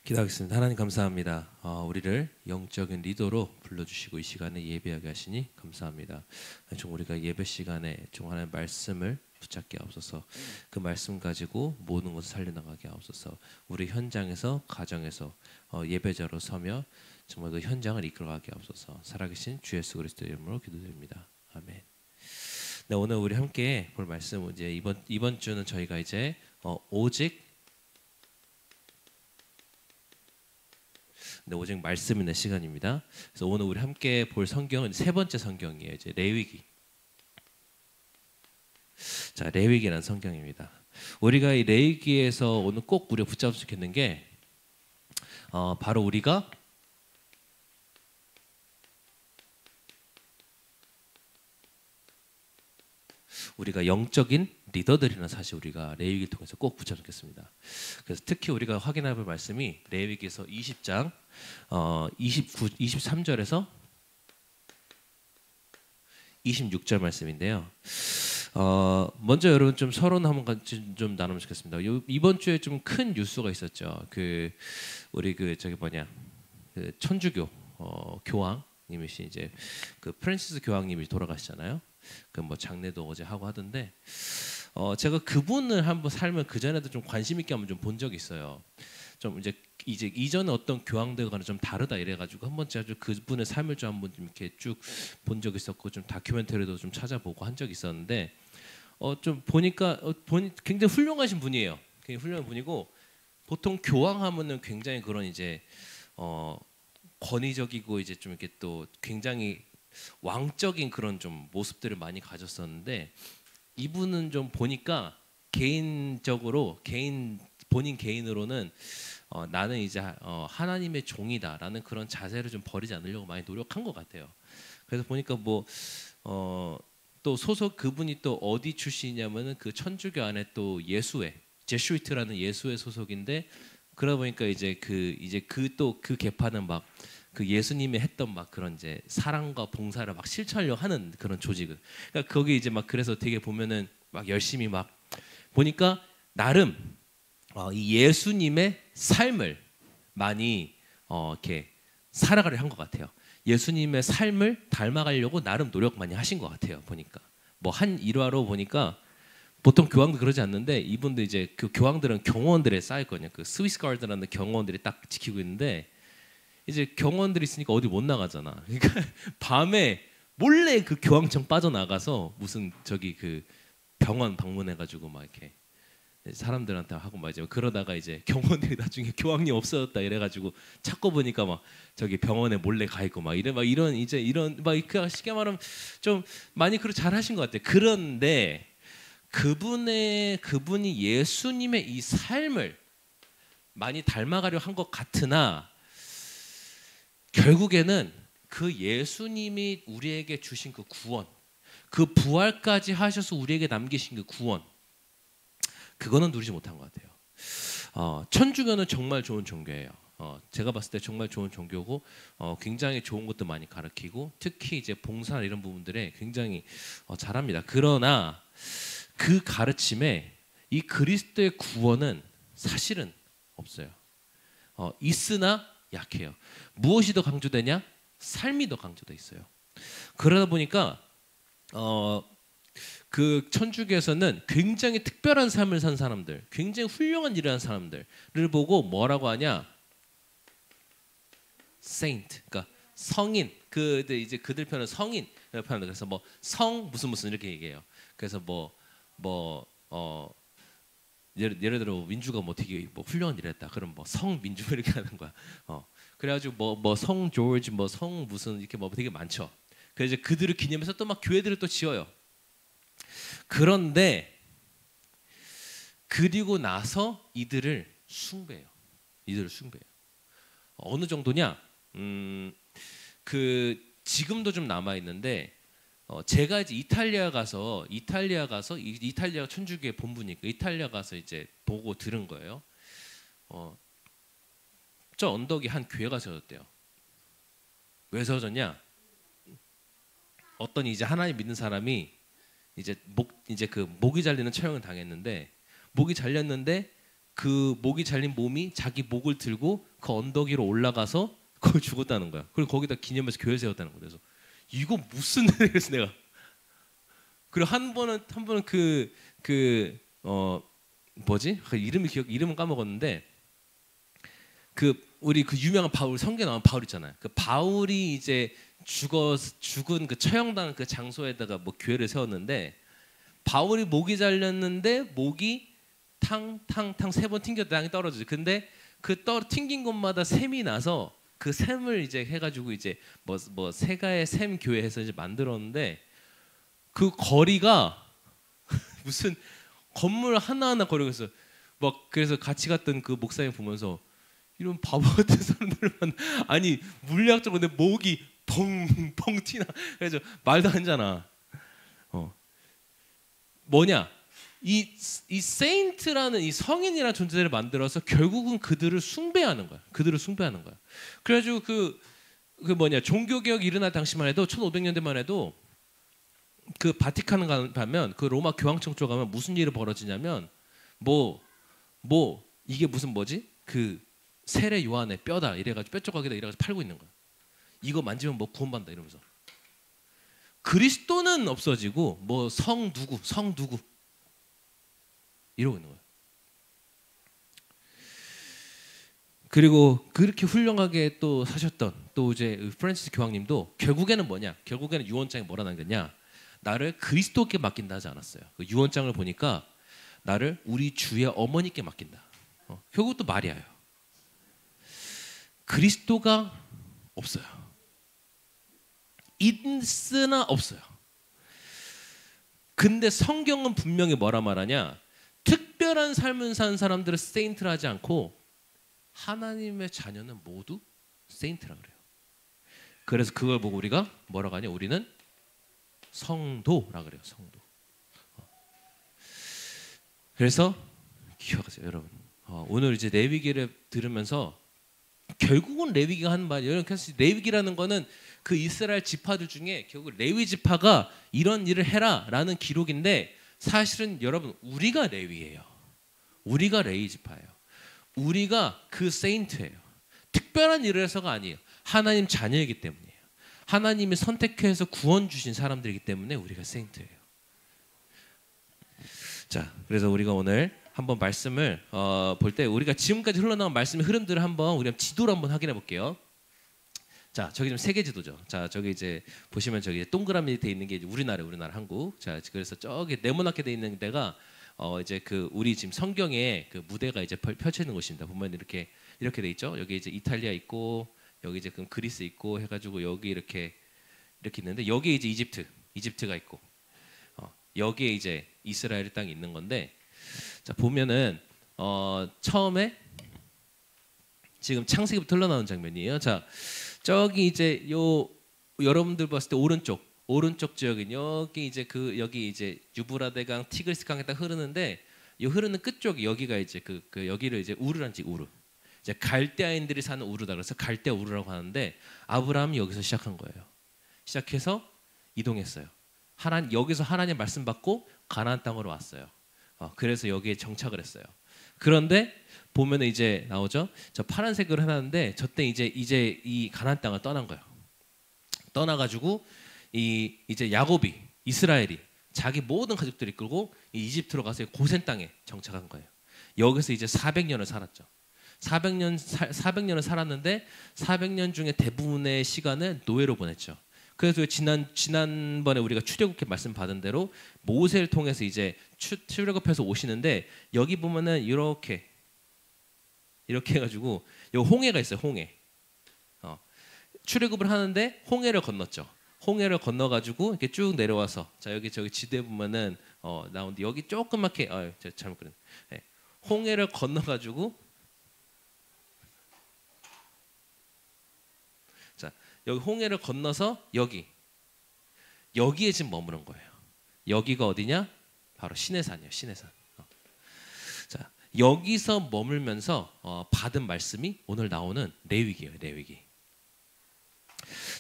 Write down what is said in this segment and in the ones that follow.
기도하겠습니다. 하나님 감사합니다. 우리를 영적인 리더로 불러주시고 이 시간에 예배하게 하시니 감사합니다. 좀 우리가 예배 시간에 좀 하나님의 말씀을 붙잡게 하옵소서. 그 말씀 가지고 모든 것을 살려나가게 하옵소서. 우리 현장에서 가정에서 예배자로 서며 정말 그 현장을 이끌어가게 하옵소서. 살아계신 주 예수 그리스도의 이름으로 기도드립니다. 아멘. 네, 오늘 우리 함께 볼 말씀은 이제 이번 주는 저희가 이제 오직 말씀의 시간입니다. 그래서 오늘 우리 함께 볼 성경은 세 번째 성경이에요. 이제 레위기. 자, 레위기라는 성경입니다. 우리가 이 레위기에서 오늘 꼭 우리가 붙잡을 수 있는 게 바로 우리가 영적인 리더들이라는 사실 우리가 레위기를 통해서 꼭 붙잡겠습니다. 그래서 특히 우리가 확인해 볼 말씀이 레위기에서 20장 23절에서 26절 말씀인데요. 먼저 여러분 좀 서론 한번 같이 좀 나누면 좋겠습니다. 이번 주에 좀 큰 뉴스가 있었죠. 우리 그 천주교 교황님이신 이제 그 프란시스 교황님이 돌아가시잖아요. 뭐 장례도 어제 하고 하던데 제가 그분을 한번 살면 그 전에도 좀 관심 있게 한번 좀 본 적이 있어요. 좀 이제 이전에 어떤 교황들과는 좀 다르다 이래가지고 한번 제가 그분의 삶을 좀 한번 좀 이렇게 쭉 본 적이 있었고 좀 다큐멘터리도 좀 찾아보고 한 적이 있었는데 좀 보니까 굉장히 훌륭하신 분이에요. 굉장히 훌륭한 분이고 보통 교황하면은 굉장히 그런 이제 권위적이고 이제 좀 이렇게 또 굉장히 왕적인 그런 좀 모습들을 많이 가졌었는데 이분은 좀 보니까 개인적으로 본인 개인으로는 나는 이제 하나님의 종이다라는 그런 자세를 좀 버리지 않으려고 많이 노력한 것 같아요. 그래서 보니까 또 그분이 또 어디 출신이냐면은 그 천주교 안에 또 예수회 제슈이트라는 예수회 소속인데 그러다 보니까 이제 그 계파는 막 그 예수님이 했던 막 그런 이제 사랑과 봉사를 막 실천하려고 하는 그런 조직을. 그러니까 거기 이제 막 그래서 되게 보면은 막 열심히 막 보니까 나름 이 예수님의 삶을 많이 이렇게 살아가려 한 것 같아요. 예수님의 삶을 닮아가려고 나름 노력 많이 하신 것 같아요. 보니까 한 일화로 보니까 보통 교황도 그러지 않는데 이분도 이제 그 교황들은 경호원들에 쌓였거든요. 그 스위스 가드라는 경호원들이 딱 지키고 있는데 이제 경호원들이 있으니까 어디 못 나가잖아. 그러니까 밤에 몰래 그 교황청 빠져나가서 무슨 그 병원 방문해가지고 막 이렇게 사람들한테 하고 막 이제 그러다가 이제 경호원들이 나중에 교황님 없어졌다 이래가지고 찾고 보니까 막 저기 병원에 몰래 가 있고 막 이런 그 쉽게 말하면 좀 많이 그렇게 잘하신 것 같아요. 그런데 그분이 예수님의 이 삶을 많이 닮아가려 한 것 같으나 결국에는 그 예수님이 우리에게 주신 그 구원, 그 부활까지 하셔서 우리에게 남기신 그 구원, 그거는 누리지 못한 것 같아요. 천주교는 정말 좋은 종교예요. 제가 봤을 때 정말 좋은 종교고 굉장히 좋은 것도 많이 가르치고 특히 이제 봉사 이런 부분들에 굉장히 잘합니다. 그러나 그 가르침에 이 그리스도의 구원은 사실은 없어요. 있으나 약해요. 무엇이 더 강조되냐? 삶이 더 강조돼 있어요. 그러다 보니까 그 천주교에서는 굉장히 특별한 삶을 산 사람들, 굉장히 훌륭한 일을 한 사람들을 보고 뭐라고 하냐? saint, 그러니까 성인. 이제 그들 편은 성인 표현한다. 그래서 성 무슨 이렇게 얘기해요. 그래서 예를 들어 민주가 되게 훌륭한 일을 했다. 그럼 성민주 이렇게 하는 거야. 그래가지고 성 조지 성 무슨 이렇게 되게 많죠. 그래서 이제 그들을 기념해서 또 막 교회들을 또 지어요. 그런데 그리고 나서 이들을 숭배해요. 어느 정도냐? 지금도 좀 남아 있는데 제가 이제 이탈리아 가서 이탈리아 천주교의 본부니까 이탈리아 가서 이제 보고 들은 거예요. 저 언덕에 한 교회가 세워졌대요. 왜 세워졌냐? 어떤 이제 하나님 믿는 사람이 이제 목이 잘리는 처형을 당했는데 목이 잘렸는데 그 목이 잘린 몸이 자기 목을 들고 그 언덕 위로 올라가서 거기 죽었다는 거야. 그리고 거기다 기념해서 교회 세웠다는 거야. 그래서 이거 무슨 그래서 내가 그리고 한 번은 뭐지? 그 이름은 까먹었는데 우리 그 유명한 바울 성경에 나온 바울 있잖아요. 그 바울이 이제 죽은 그 처형당한 그 장소에다가 뭐 교회를 세웠는데 바울이 목이 잘렸는데 목이 탕탕탕 3번 튕겨 땅에 떨어지죠. 근데 튕긴 곳마다 샘이 나서 그 샘을 이제 해가지고 이제 뭐 세가의 샘 교회에서 이제 만들었는데 그 거리가 무슨 건물 하나하나 거리가 있어. 막 그래서 같이 갔던 그 목사님 보면서 이런 바보 같은 사람들만 아니 물리학적으로 내 목이 펑펑 튀나 그래서 말도 안 되잖아. 뭐냐 이 세인트라는 이 성인이라는 존재를 만들어서 결국은 그들을 숭배하는 거야. 그래가지고 그 뭐냐 종교개혁이 일어날 당시만 해도 1500년대만 해도 그 바티칸 가면 그 로마 교황청 쪽 가면 무슨 일이 벌어지냐면 뭐 이게 무슨 뭐지 그 세례 요한의 뼈다 이래가지고 뼈 조각이다 이래가지고 팔고 있는 거야. 이거 만지면 뭐 구원받는다 이러면서. 그리스도는 없어지고 뭐 성 누구 이러고 있는 거야. 그리고 그렇게 훌륭하게 또 사셨던 또 이제 프란시스 교황님도 결국에는 유언장에 뭐라 남겼냐? 나를 그리스도께 맡긴다 하지 않았어요. 그 유언장을 보니까 나를 우리 주의 어머니께 맡긴다. 결국 또 마리아예요. 그리스도가 없어요. 있으나 없어요. 근데 성경은 분명히 뭐라 말하냐? 특별한 삶을 산 사람들을 세인트라 하지 않고 하나님의 자녀는 모두 세인트라 그래요. 그래서 그걸 보고 우리가 뭐라고 하냐? 우리는 성도라 그래요. 성도. 그래서 기억하세요, 여러분. 오늘 이제 레위기를 들으면서 결국은 레위기가 하는 말이 여러분 레위기라는 거는 그 이스라엘 지파들 중에 결국 레위 지파가 이런 일을 해라라는 기록인데 사실은 여러분 우리가 레위예요. 우리가 레위 지파예요. 우리가 그 세인트예요. 특별한 일을 해서가 아니에요. 하나님 자녀이기 때문이에요. 하나님이 선택해서 구원 주신 사람들이기 때문에 우리가 세인트예요. 자, 그래서 우리가 오늘 한번 말씀을 볼 때 우리가 지금까지 흘러나온 말씀의 흐름들을 한번 우리가 지도로 한번 확인해 볼게요. 자, 저기 좀 세계 지도죠. 자, 저기 이제 보시면 저기 동그라미 돼 있는 게 이제 우리나라 한국. 자, 그래서 저기 네모나게 돼 있는 데가 이제 그 우리 지금 성경에 그 무대가 이제 펼쳐 있는 곳입니다. 보면 이렇게 돼 있죠. 여기 이제 이탈리아 있고 여기 이제 그럼 그리스 있고 해가지고 여기 이렇게 있는데 여기 이제 이집트가 있고 여기에 이제 이스라엘 땅이 있는 건데 자 보면은 처음에 지금 창세기부터 흘러나오는 장면이에요. 자 저기 이제 요 여러분들 봤을 때 오른쪽 지역은 여기 이제 여기 이제 유브라데강 티그리스강에 딱 흐르는데 이 흐르는 끝쪽이 여기가 이제 그 여기를 이제 우르란지 우르. 이제 갈대아인들이 사는 우르다 그래서 갈대아 우르라고 하는데 아브라함이 여기서 시작한 거예요. 시작해서 이동했어요. 여기서 하나님 말씀 받고 가나안 땅으로 왔어요. 그래서 여기에 정착을 했어요. 그런데 보면은 이제 나오죠. 저 파란색으로 해놨는데 저때 이제 이 가나안 땅을 떠난 거예요. 떠나가지고 이제 야곱이 이스라엘이 자기 모든 가족들이 끌고 이집트로 가서 고센 땅에 정착한 거예요. 여기서 이제 400년을 살았죠. 400년을 살았는데 400년 중에 대부분의 시간을 노예로 보냈죠. 그래서 지난번에 우리가 출애굽기 말씀 받은 대로 모세를 통해서 이제 출애굽해서 오시는데 여기 보면은 이렇게 해가지고 여기 홍해가 있어요. 홍해. 출애굽을 하는데 홍해를 건넜죠. 홍해를 건너가지고 이렇게 쭉 내려와서 자 여기 저기 지도에 보면은 나오는데 여기 조그맣게 제가 잘못 그렸네. 네. 홍해를 건너가지고 자 여기 홍해를 건너서 여기에 지금 머무른 거예요. 여기가 어디냐? 바로 시내산이에요. 시내산. 자 여기서 머물면서 받은 말씀이 오늘 나오는 레위기예요. 레위기.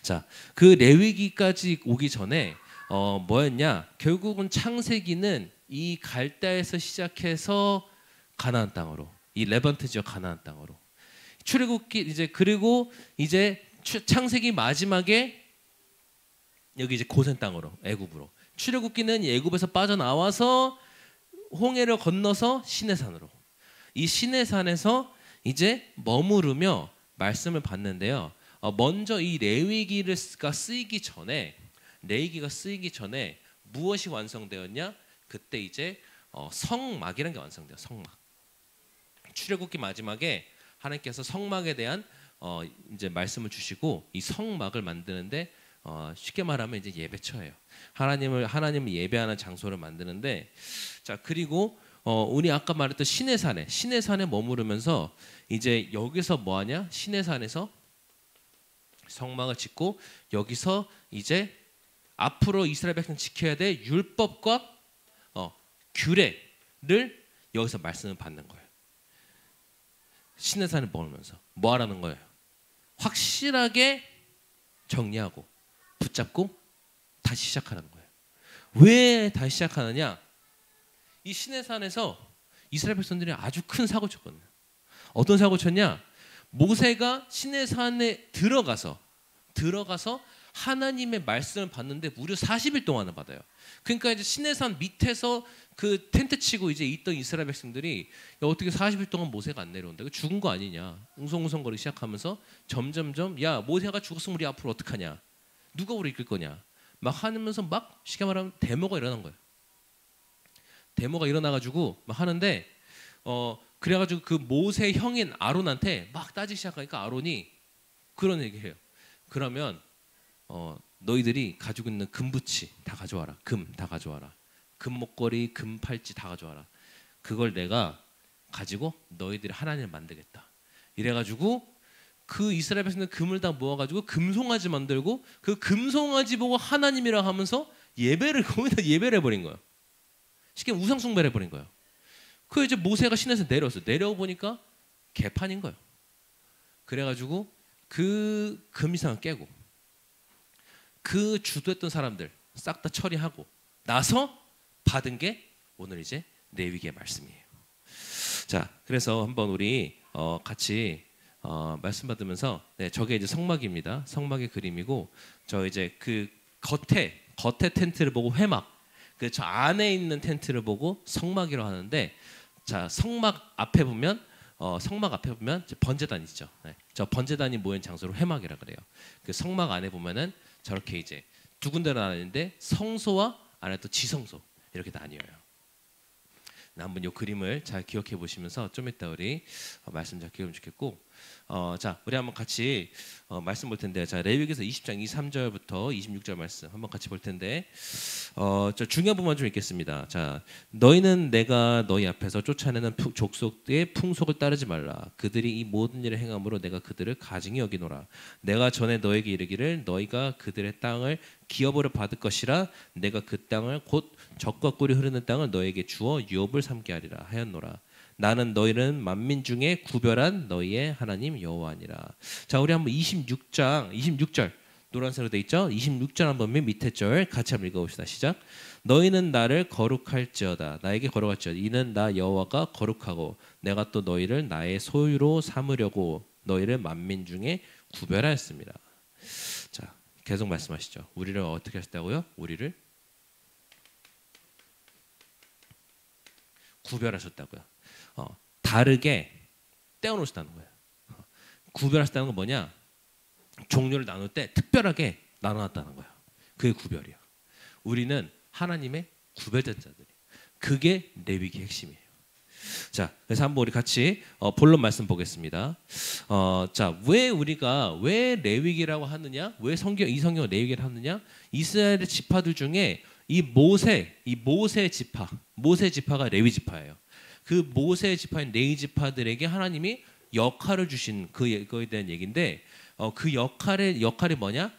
자, 그 레위기까지 오기 전에 뭐였냐? 결국은 창세기는 이 갈대아에서 시작해서 가나안 땅으로, 이 레반트 지역 가나안 땅으로. 출애굽기 이제 그리고 이제 창세기 마지막에 여기 이제 고센 땅으로 애굽으로. 출애굽기는 애굽에서 빠져나와서 홍해를 건너서 시내산으로. 이 시내산에서 이제 머무르며 말씀을 받는데요. 먼저 이 레위기가 쓰이기 전에 무엇이 완성되었냐? 그때 이제 성막이라는 게 완성돼요. 성막. 출애굽기 마지막에 하나님께서 성막에 대한 이제 말씀을 주시고 이 성막을 만드는데 쉽게 말하면 이제 예배처예요. 하나님을 예배하는 장소를 만드는데 자 그리고 우리 아까 말했던 시내산에 머무르면서 이제 여기서 뭐 하냐? 시내산에서 성막을 짓고 여기서 이제 앞으로 이스라엘 백성 지켜야 될 율법과 규례를 여기서 말씀을 받는 거예요. 시내산에 머물면서 뭐 하라는 거예요? 확실하게 정리하고 붙잡고 다시 시작하는 거예요. 왜 다시 시작하느냐? 이 시내산에서 이스라엘 백성들이 아주 큰 사고 쳤거든요. 어떤 사고 쳤냐? 모세가 시내산에 들어가서 하나님의 말씀을 받는데 무려 40일 동안을 받아요. 그러니까 이제 시내산 밑에서 그 텐트 치고 이제 있던 이스라엘 백성들이 어떻게 40일 동안 모세가 안 내려온다? 죽은 거 아니냐? 웅성웅성거리기 시작하면서 점점점 야 모세가 죽었으면 우리 앞으로 어떡하냐? 누가 우리 이끌 거냐? 막 하면서 막 쉽게 말하면 데모가 일어난 거예요. 데모가 일어나가지고 막 하는데 그래가지고 그 모세 형인 아론한테 막 따지기 시작하니까 아론이 그런 얘기해요. 그러면 너희들이 가지고 있는 금부치 다 가져와라. 금 다 가져와라. 금 목걸이, 금 팔찌 다 가져와라. 그걸 내가 가지고 너희들이 하나님을 만들겠다. 이래가지고 그 이스라엘 백성들 금을 다 모아가지고 금송아지 만들고 그 금송아지 보고 하나님이라 하면서 거기다 예배를 해버린 거예요. 쉽게 우상 숭배를 해버린 거예요. 그 이제 모세가 시내에서 내려와 보니까 개판인 거예요. 그래가지고 그 금이상을 깨고 그 주도했던 사람들 싹 다 처리하고 나서 받은 게 오늘 이제 레위기의 말씀이에요. 자, 그래서 한번 우리 같이 말씀 받으면서 저게 이제 성막입니다. 성막의 그림이고 저 이제 그 겉에 텐트를 보고 회막, 그 저 안에 있는 텐트를 보고 성막이라고 하는데 자 성막 앞에 보면 번제단이죠. 저 번제단이 모인 장소를 회막이라 그래요. 그 성막 안에 보면은 저렇게 이제 두 군데로 나뉘는데 성소와 안에 또 지성소 이렇게 나뉘어요. 한번 이 그림을 잘 기억해 보시면서 좀 이따 우리 말씀 잘 기억하면 좋겠고 자 우리 한번 같이 말씀 볼 텐데 자 레위기에서 20장 23절부터 26절 말씀 한번 같이 볼 텐데 저 중요한 부분만 좀 읽겠습니다. 자 너희는 내가 너희 앞에서 쫓아내는 족속의 풍속을 따르지 말라. 그들이 이 모든 일을 행함으로 내가 그들을 가증히 여기노라. 내가 전에 너에게 이르기를 너희가 그들의 땅을 기업으로 받을 것이라. 내가 그 땅을 곧 젖과 꿀이 흐르는 땅을 너에게 주어 유업을 삼게 하리라 하였노라. 나는 너희는 만민 중에 구별한 너희의 하나님 여호와니라. 자, 우리 한번 26절 노란색으로 돼 있죠? 26절 한번 밑에 절 같이 한번 읽어봅시다. 시작. 너희는 나를 거룩할지어다. 나에게 거룩할지어다. 이는 나 여호와가 거룩하고 내가 또 너희를 나의 소유로 삼으려고 너희를 만민 중에 구별하였습니다. 자, 계속 말씀하시죠. 우리를 어떻게 하셨다고요? 우리를 구별하셨다고요. 다르게 떼어놓으셨다는 거예요. 구별하셨다는 건 뭐냐? 종류를 나눌 때 특별하게 나눠놨다는 거예요. 그게 구별이야. 우리는 하나님의 구별된 자들이. 그게 레위기 핵심이에요. 자, 그래서 한번 우리 같이 본론 말씀 보겠습니다. 자, 왜 레위기라고 하느냐? 왜 이 성경을 레위기를 하느냐? 이스라엘의 지파들 중에 이 모세 지파가 레위 지파예요. 그 모세 지파인 레위 지파들에게 하나님이 역할을 주신 그거에 대한 얘기인데 그 역할이 뭐냐?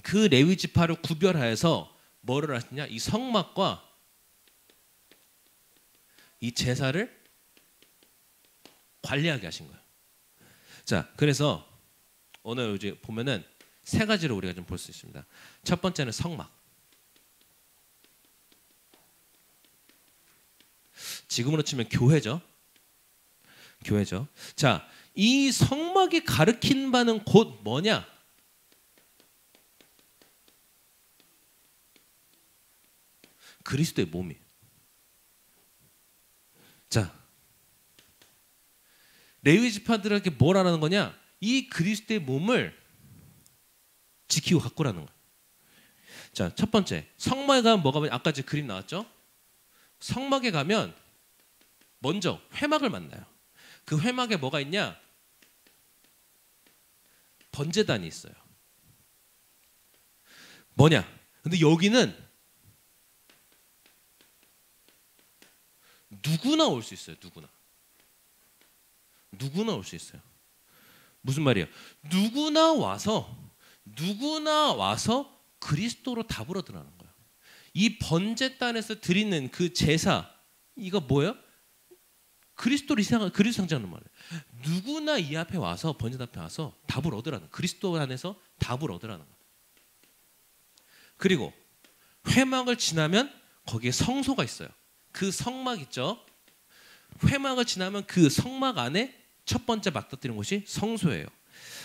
그 레위 지파를 구별하여서 뭐를 하시냐? 이 성막과 이 제사를 관리하게 하신 거예요. 자, 그래서 오늘 이제 보면은 세 가지로 우리가 좀 볼 수 있습니다. 첫 번째는 성막. 지금으로 치면 교회죠. 교회죠. 자, 이 성막이 가르친 바는 곧 뭐냐? 그리스도의 몸이에요. 자, 레위 지파들에게 뭘 하라는 거냐? 이 그리스도의 몸을 지키고 가꾸라는 거예요. 자, 첫 번째, 성막에 가면 뭐가 보면 아까 제 그림 나왔죠? 성막에 가면 먼저 회막을 만나요. 그 회막에 뭐가 있냐? 번제단이 있어요. 뭐냐? 근데 여기는 누구나 올 수 있어요. 누구나 올 수 있어요. 무슨 말이에요? 누구나 와서 그리스도로 답으로 들어가는 거예요. 이 번제단에서 드리는 그 제사, 이거 뭐예요? 그리스도 상징하는 말이에요. 누구나 이 앞에 와서, 번제단 앞에 와서 답을 얻으라는, 그리스도 안에서 답을 얻으라는 거예요. 그리고 회막을 지나면 거기에 성소가 있어요. 그 성막 있죠? 회막을 지나면 그 성막 안에 첫 번째 맞닥뜨리는 곳이 성소예요.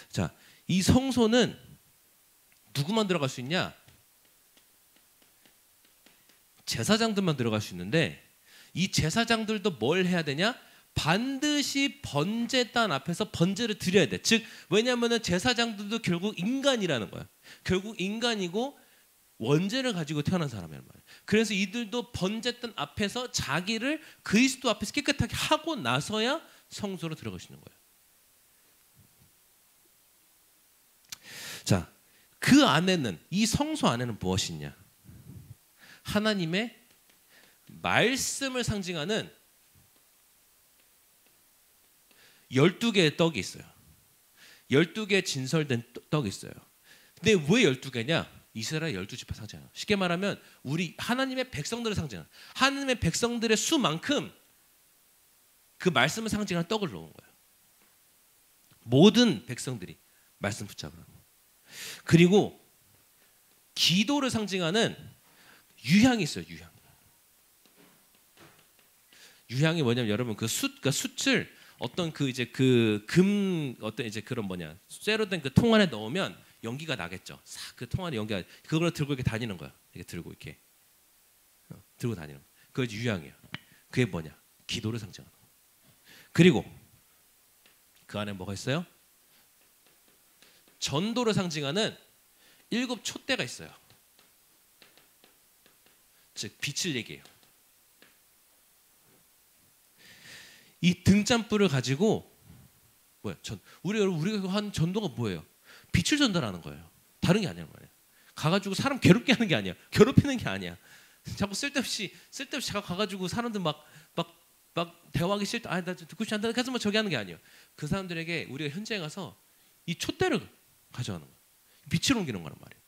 자, 이 성소는 누구만 들어갈 수 있냐? 제사장들만 들어갈 수 있는데, 이 제사장들도 뭘 해야 되냐? 반드시 번제단 앞에서 번제를 드려야 돼. 즉, 왜냐하면 제사장들도 결국 인간이라는 거야. 결국 인간이고 원죄를 가지고 태어난 사람이란 말이에요. 그래서 이들도 번제단 앞에서 자기를 그리스도 앞에서 깨끗하게 하고 나서야 성소로 들어가시는 거예요. 자, 그 안에는, 이 성소 안에는 무엇이 있냐? 하나님의 말씀을 상징하는 12개의 떡이 있어요. 12개의 진설된 떡이 있어요. 근데 왜 12개냐? 이스라엘 12지파 상징해요. 쉽게 말하면 우리 하나님의 백성들을 상징해요. 하나님의 백성들의 수만큼 그 말씀을 상징하는 떡을 놓은 거예요. 모든 백성들이 말씀 붙잡으라고. 그리고 기도를 상징하는 유향이 있어요. 유향이 뭐냐면 여러분 그 숯을 어떤 그 이제 그 금 어떤 이제 그런 뭐냐 쇠로 된 그 통 안에 넣으면 연기가 나겠죠. 싹 그 통 안에 연기가, 그걸 들고 이렇게 다니는 거야. 이렇게 들고 이렇게 들고 다니는 거. 그게 유향이에요. 그게 뭐냐? 기도를 상징하는 거. 그리고 그 안에 뭐가 있어요? 전도를 상징하는 7 촛대가 있어요. 즉 빛을 얘기해요. 이 등잔불을 가지고 뭐야? 우리가 한 전도가 뭐예요? 빛을 전달하는 거예요. 다른 게 아니란 말이에요. 가가지고 사람 괴롭게 하는 게 아니야. 괴롭히는 게 아니야. 자꾸 쓸데없이 자꾸 가가지고 사람들 막 대화하기 싫다. 나 듣고 싶지 않다. 가서 뭐 저기 하는 게 아니에요. 그 사람들에게 우리가 현장에 가서 이 촛대를 가져가는 거예요. 빛을 옮기는 거란 말이에요.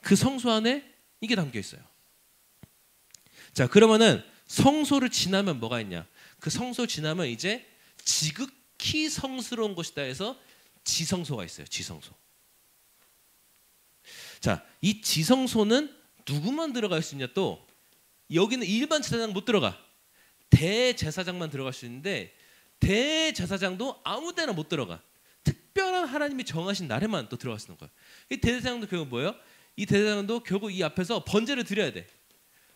그 성소 안에 이게 담겨 있어요. 자, 그러면은 성소를 지나면 뭐가 있냐? 그 성소 지나면 이제 지극히 성스러운 곳이다 해서 지성소가 있어요. 지성소. 자, 이 지성소는 누구만 들어갈 수 있냐? 또 여기는 일반 제사장 못 들어가. 대제사장만 들어갈 수 있는데 대제사장도 아무데나 못 들어가. 특별한 하나님이 정하신 날에만 또 들어갈 수 있는 거야. 이 대제사장도 결국 뭐예요? 이 대제사장도 결국 이 앞에서 번제를 드려야 돼.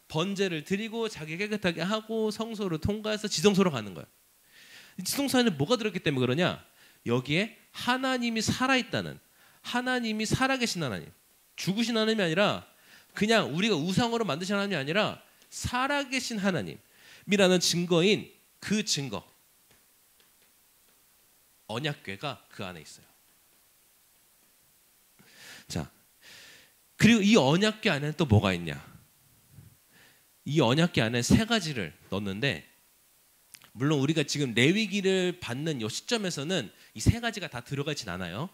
번제를 드리고 자기 깨끗하게 하고 성소를 통과해서 지성소로 가는 거야. 이 지성소 안에 뭐가 들었기 때문에 그러냐? 여기에 하나님이 살아있다는, 하나님이 살아계신 하나님, 죽으신 하나님이 아니라 그냥 우리가 우상으로 만드신 하나님이 아니라 살아계신 하나님이라는 증거인 그 증거, 언약궤가 그 안에 있어요. 자, 그리고 이 언약궤 안에는 또 뭐가 있냐? 이 언약궤 안에 3가지를 넣었는데, 물론 우리가 지금 레위기를 받는 이 시점에서는 이 3가지가 다 들어가진 않아요.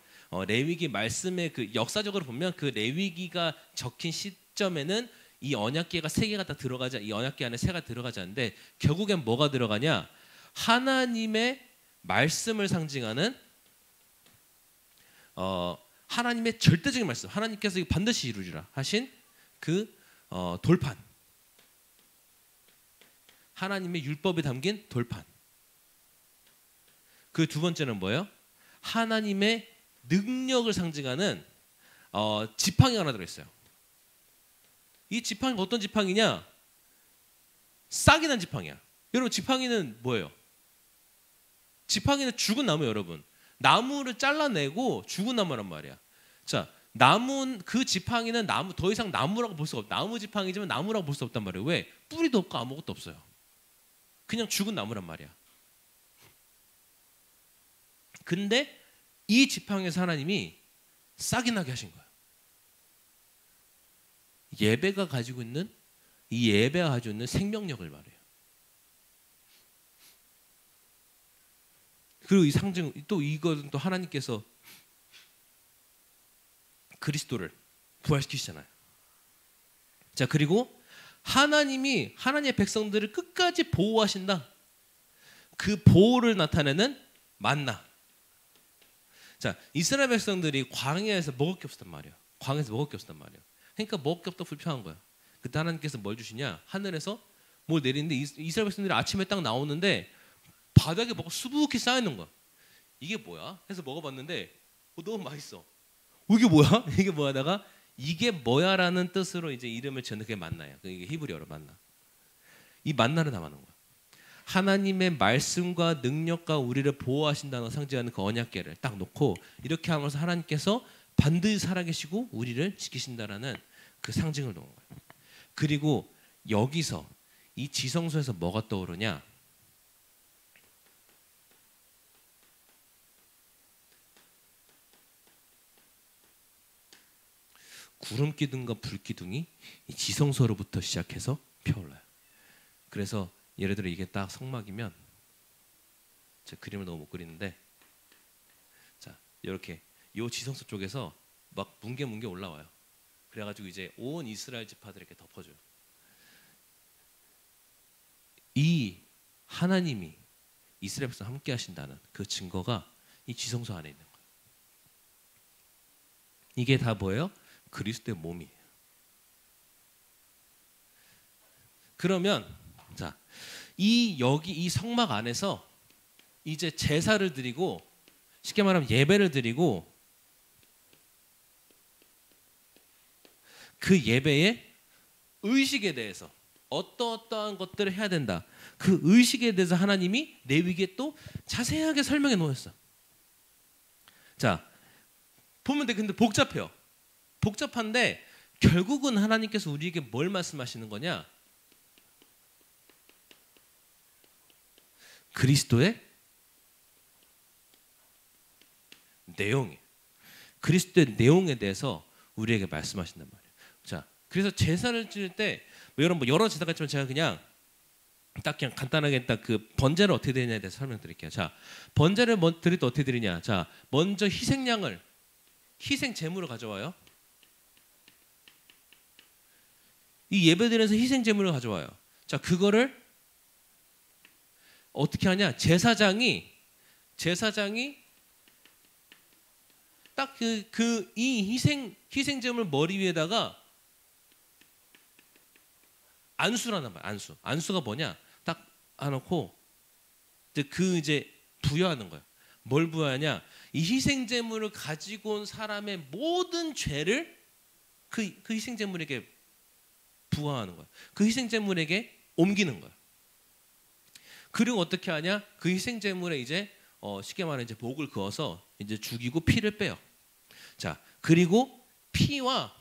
레위기 말씀의 그 역사적으로 보면 그 레위기가 적힌 시점에는 이 언약궤가 3개가 다 들어가지, 이 언약궤 안에 3가 들어가지 않는데, 결국엔 뭐가 들어가냐? 하나님의 말씀을 상징하는 하나님의 절대적인 말씀, 하나님께서 반드시 이루리라 하신 그 돌판, 하나님의 율법이 담긴 돌판. 그 두 번째는 뭐예요? 하나님의 능력을 상징하는 지팡이가 하나 들어있어요. 이 지팡이가 어떤 지팡이냐? 싹이 난 지팡이야. 여러분, 지팡이는 뭐예요? 지팡이는 죽은 나무예요, 여러분. 나무를 잘라내고 죽은 나무란 말이야. 자, 그 지팡이는 더 이상 나무라고 볼 수가 없다. 나무 지팡이지만 나무라고 볼 수 없단 말이에요. 왜? 뿌리도 없고 아무것도 없어요. 그냥 죽은 나무란 말이야. 근데 이 지팡이에서 하나님이 싹이 나게 하신 거야. 예배가 가지고 있는 생명력을 말해요. 그리고 이 상징, 또 이것은 또 하나님께서 그리스도를 부활시키시잖아요. 자, 그리고 하나님의 백성들을 끝까지 보호하신다. 그 보호를 나타내는 만나. 자, 이스라엘 백성들이 광야에서 먹을 게 없었단 말이에요. 광야에서 먹을 게 없었단 말이에요. 그러니까 먹을 게 없다 불편한 거야. 그때 하나님께서 뭘 주시냐? 하늘에서 뭘 내리는데 이스라엘 백성들이 아침에 딱 나오는데 바닥에 뭐가 수북히 쌓여있는 거야. 이게 뭐야? 해서 먹어봤는데 너무 맛있어. 이게 뭐야? 이게 뭐하다가 이게 뭐야라는 뜻으로 이제 이름을 지었는데 그게 만나야. 이게 히브리어로 만나. 이 만나를 담아놓은 거야. 하나님의 말씀과 능력과 우리를 보호하신다는 상징하는 그 언약궤를 딱 놓고 이렇게 하면서 하나님께서 반드시 살아계시고 우리를 지키신다라는 그 상징을 놓은 거예요. 그리고 여기서 이 지성소에서 뭐가 떠오르냐? 구름 기둥과 불 기둥이 이 지성소로부터 시작해서 펴올라요. 그래서 예를 들어 이게 딱 성막이면 제 그림을 너무 못 그리는데, 자, 이렇게 요 지성소 쪽에서 막 뭉게 올라와요. 그래가지고 이제 온 이스라엘 지파들 이렇게 덮어줘요. 이 하나님이 이스라엘 백성 함께 하신다는 그 증거가 이 지성소 안에 있는 거예요. 이게 다 뭐예요? 그리스도의 몸이에요. 그러면 자, 여기 이 성막 안에서 이제 제사를 드리고, 쉽게 말하면 예배를 드리고, 그 예배의 의식에 대해서 어떠한 것들을 해야 된다. 그 의식에 대해서 하나님이 레위기에 또 자세하게 설명해 놓으셨어. 자, 보면 돼. 근데 복잡해요. 복잡한데 결국은 하나님께서 우리에게 뭘 말씀하시는 거냐? 그리스도의 내용이에요. 그리스도의 내용에 대해서 우리에게 말씀하신단 말이에요. 자, 그래서 제사를 지을 때 여러분 여러 제사가 있지만 제가 그냥 간단하게 딱 그 번제를 어떻게 드리냐에 대해서 설명드릴게요. 자, 번제를 드릴 때 어떻게 드리냐? 자, 먼저 희생 제물을 가져와요. 이 예배드리면서 희생 제물을 가져와요. 자, 그거를 어떻게 하냐? 제사장이 딱 이 희생 제물 머리 위에다가 안수를 하는 거야. 안수가 뭐냐? 딱 안놓고 이제 부여하는 거야. 뭘 부여하냐? 이 희생 제물을 가지고 온 사람의 모든 죄를 그 희생 제물에게 부여하는 거야. 그 희생 제물에게 옮기는 거야. 그리고 어떻게 하냐? 그 희생 제물에 이제 쉽게 말하면 이제 목을 그어서 이제 죽이고 피를 빼요. 자, 그리고 피와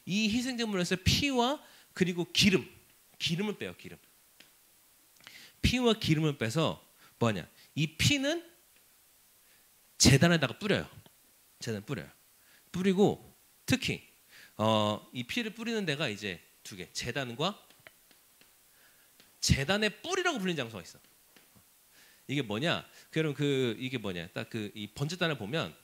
이 희생 제물에서 피와 그리고 기름을 빼요. 피와 기름을 빼서 뭐냐? 이 피는 제단에다가 뿌려요. 뿌리고 특히 이 피를 뿌리는 데가 이제 두 개. 제단의 뿔이라고 불리는 장소가 있어. 이게 뭐냐? 그럼 이게 뭐냐? 딱 이 번제단을 보면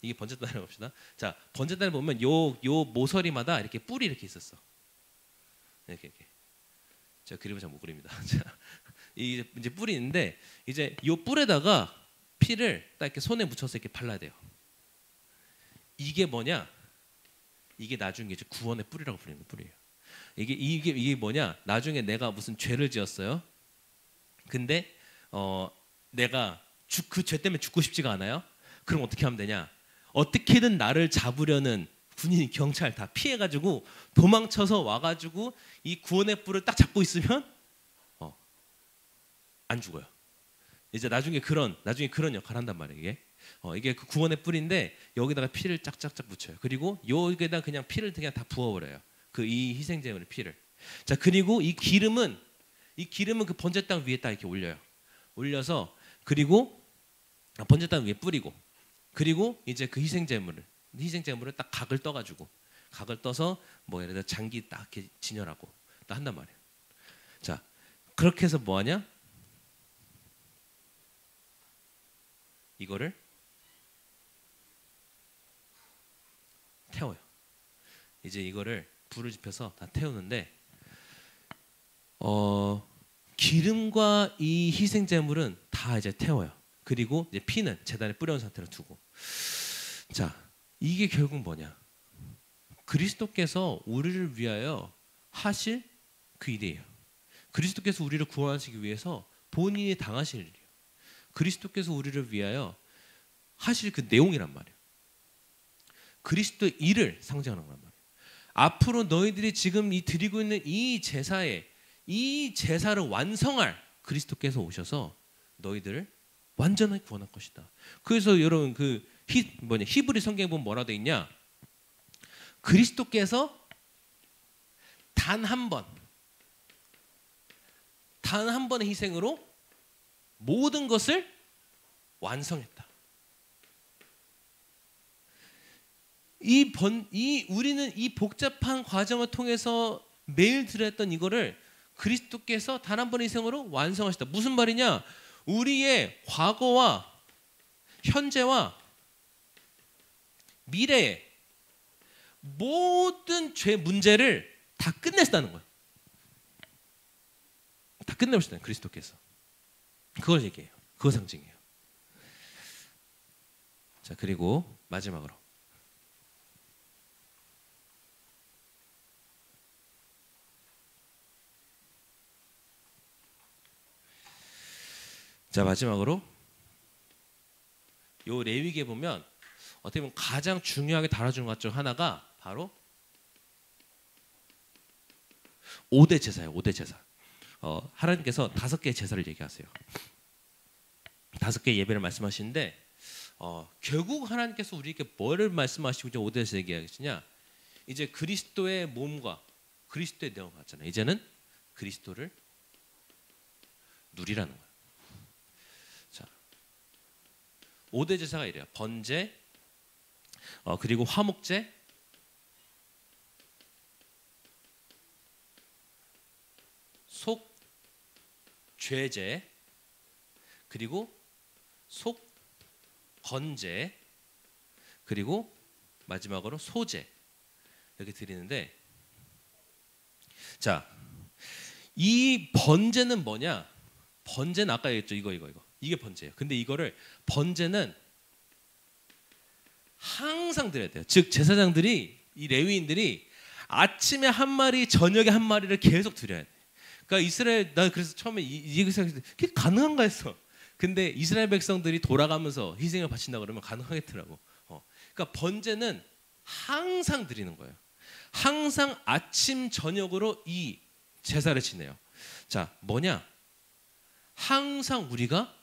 이게 번제단을 봅시다. 자, 번제단을 보면 요 모서리마다 이렇게 뿔이 이렇게 있었어. 이렇게. 제가 그림을 잘 못 그립니다. 이게 이제 뿔이 있는데 이제 요 뿔에다가 피를 딱 이렇게 손에 묻혀서 이렇게 발라야 돼요. 이게 뭐냐? 이게 나중에 이제 구원의 뿔이라고 불리는 뿔이에요. 이게 뭐냐? 나중에 내가 무슨 죄를 지었어요. 근데 내가 그 죄 때문에 죽고 싶지가 않아요. 그럼 어떻게 하면 되냐? 어떻게든 나를 잡으려는 군인, 경찰 다 피해가지고 도망쳐서 와가지고 이 구원의 뿔을 딱 잡고 있으면 안 죽어요. 이제 나중에 그런 역할을 한단 말이에요. 이게 그 구원의 뿔인데 여기다가 피를 짝짝짝 묻혀요. 그리고 여기에다 그냥 피를 그냥 다 부어버려요. 이 희생제물의 피를. 자, 그리고 이 기름은 그 번제땅 위에 딱 이렇게 올려요. 올려서 그리고 번제땅 위에 뿌리고, 그리고 이제 그 희생제물을 딱 각을 떠서 뭐 예를 들어 장기 딱 이렇게 진열하고 딱 한단 말이에요. 자, 그렇게 해서 뭐 하냐? 이거를 태워요. 이제 이거를 불을 지펴서 다 태우는데 기름과 이 희생제물은 다 이제 태워요. 그리고 이제 피는 제단에 뿌려온 상태로 두고. 자, 이게 결국 뭐냐? 그리스도께서 우리를 위하여 하실 그 일이에요. 그리스도께서 우리를 구원하시기 위해서 본인이 당하실 일이에요. 그리스도께서 우리를 위하여 하실 그 내용이란 말이에요. 그리스도의 일을 상징하는 거란 말이에요. 앞으로 너희들이 지금 드리고 있는 이 제사를 완성할 그리스도께서 오셔서 너희들을 완전하게 구원할 것이다. 그래서 여러분 히브리 성경에 보면 뭐라 돼 있냐? 그리스도께서 단 한 번의 희생으로 모든 것을 완성했다. 우리는 이 복잡한 과정을 통해서 매일 드렸던 이거를 그리스도께서 단 한 번의 희생으로 완성하셨다. 무슨 말이냐? 우리의 과거와 현재와 미래의 모든 죄 문제를 다 끝냈다는 거예요. 다 끝내셨다는 그리스도께서. 그걸 얘기해요. 그거 상징이에요. 자, 그리고 마지막으로 요 레위기에 보면 어떻게 보면 가장 중요하게 다뤄주는 것 중 하나가 바로 5대 제사예요. 5대 제사. 하나님께서 5개의 제사를 얘기하세요. 5개의 예배를 말씀하시는데 결국 하나님께서 우리에게 뭐를 말씀하시고 이제 5대 제사 얘기하시냐? 이제 그리스도의 몸과 그리스도의 내용 같잖아요. 이제는 그리스도를 누리라는 거예요. 자, 5대 제사가 이래요. 번제, 그리고 화목제, 속죄제, 그리고 속건제, 그리고 마지막으로 소제, 이렇게 드리는데, 자, 이 번제는 뭐냐? 번제는 아까 얘기했죠. 이게 번제예요. 근데 이거를 번제는 항상 드려야 돼요. 즉 제사장들이, 이 레위인들이 아침에 한 마리, 저녁에 한 마리를 계속 드려야 돼. 그러니까 나 그래서 처음에 이게 그게 가능한가 했어. 근데 이스라엘 백성들이 돌아가면서 희생을 바친다 그러면 가능하겠더라고. 그러니까 번제는 항상 드리는 거예요. 항상 아침 저녁으로 이 제사를 지내요. 자, 뭐냐? 항상 우리가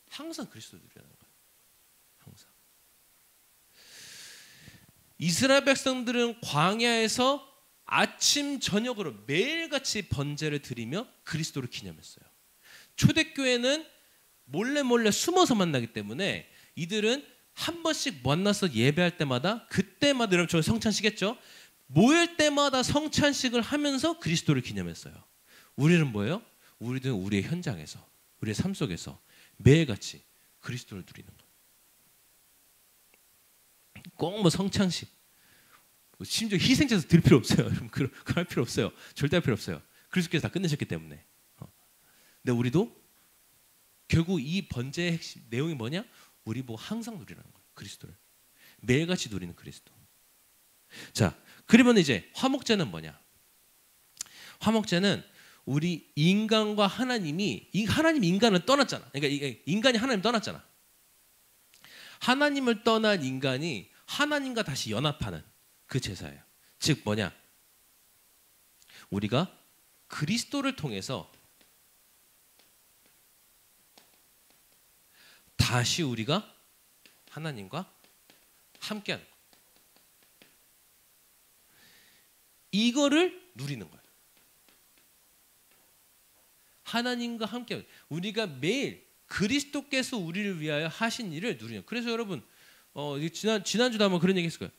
항상 그리스도를 드리는 거예요. 항상. 이스라엘 백성들은 광야에서 아침 저녁으로 매일같이 번제를 드리며 그리스도를 기념했어요. 초대교회는 몰래 숨어서 만나기 때문에 이들은 한 번씩 만나서 예배할 때마다 그때마다 여러분 저 성찬식했죠? 모일 때마다 성찬식을 하면서 그리스도를 기념했어요. 우리는 뭐예요? 우리는 우리의 현장에서, 우리의 삶 속에서 매일같이 그리스도를 누리는 거예요. 꼭 뭐 성찬식, 심지어 희생제사 드릴 필요 없어요. 여러분 그럴 필요 없어요. 절대 할 필요 없어요. 그리스도께서 다 끝내셨기 때문에. 근데 우리도 결국 이 번제의 핵심 내용이 뭐냐? 우리 뭐 항상 누리라는 거예요. 그리스도를 매일같이 누리는 그리스도. 자, 그러면 이제 화목제는 뭐냐? 화목제는 우리 인간과 하나님이 하나님 인간을 떠났잖아. 그러니까 인간이 하나님 떠났잖아. 하나님을 떠난 인간이 하나님과 다시 연합하는 그 제사예요. 즉 뭐냐? 우리가 그리스도를 통해서 다시 우리가 하나님과 함께하는 거예요. 이거를 누리는 거예요. 하나님과 함께 우리가 매일 그리스도께서 우리를 위하여 하신 일을 누리는. 그래서 여러분 지난주도 한번 그런 얘기 했을 거예요.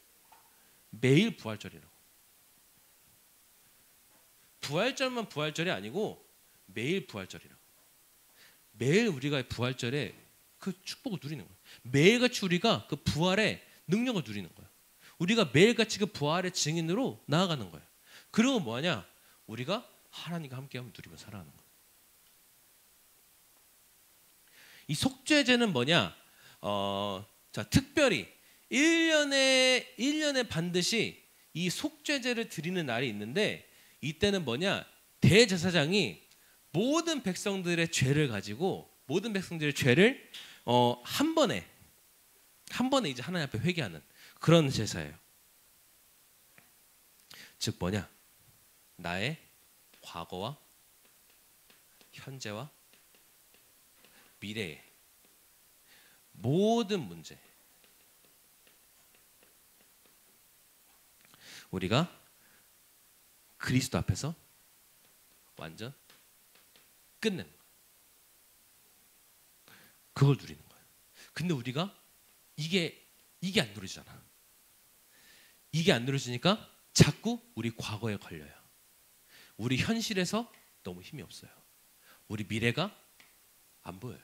매일 부활절이라고. 부활절만 부활절이 아니고 매일 부활절이라고. 매일 우리가 부활절에 그 축복을 누리는 거예요. 매일같이 우리가 그 부활의 능력을 누리는 거예요. 우리가 매일같이 그 부활의 증인으로 나아가는 거예요. 그리고 뭐하냐? 우리가 하나님과 함께하면 누리며 살아가는 거예요. 이 속죄제는 뭐냐? 자, 특별히 1년에 반드시 이 속죄제를 드리는 날이 있는데, 이때는 뭐냐? 대제사장이 모든 백성들의 죄를 가지고 모든 백성들의 죄를 한 번에 이제 하나님 앞에 회개하는 그런 제사예요. 즉 뭐냐? 나의 과거와 현재와 미래의 모든 문제, 우리가 그리스도 앞에서 완전 끝내는 거예요. 그걸 누리는 거예요. 근데 우리가 이게 안 누려지잖아. 이게 안 누려지니까 자꾸 우리 과거에 걸려요. 우리 현실에서 너무 힘이 없어요. 우리 미래가 안 보여요.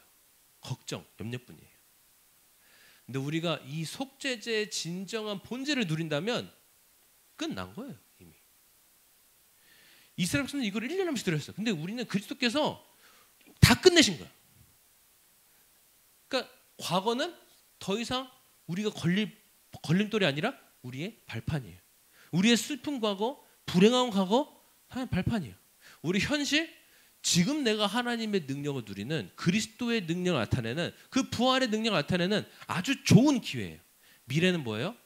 걱정, 염려뿐이에요. 근데 우리가 이 속죄제의 진정한 본질을 누린다면 끝난 거예요, 이미. 이스라엘 백성은 이걸 1년 한번씩 드렸어요. 근데 우리는 그리스도께서 다 끝내신 거예요. 그러니까 과거는 더 이상 우리가 걸림돌이 아니라 우리의 발판이에요. 우리의 슬픈 과거, 불행한 과거, 하나님 발판이에요. 우리 현실, 지금 내가 하나님의 능력을 누리는 그리스도의 능력을 나타내는 그 부활의 능력을 나타내는 아주 좋은 기회예요. 미래는 뭐예요?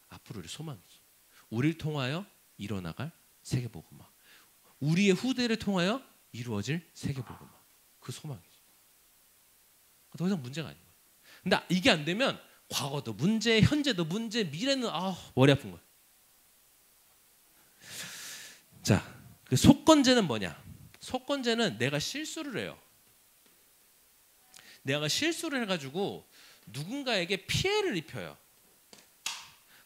앞으로 우리 소망이죠. 우리를 통하여 일어나갈 세계복음화, 우리의 후대를 통하여 이루어질 세계복음화, 그 소망이죠. 더 이상 문제가 아닌 거예요. 근데 이게 안 되면 과거도 문제, 현재도 문제, 미래는 머리 아픈 거예요. 자, 그 속건제는 뭐냐? 속건제는 내가 실수를 해요. 내가 실수를 해가지고 누군가에게 피해를 입혀요.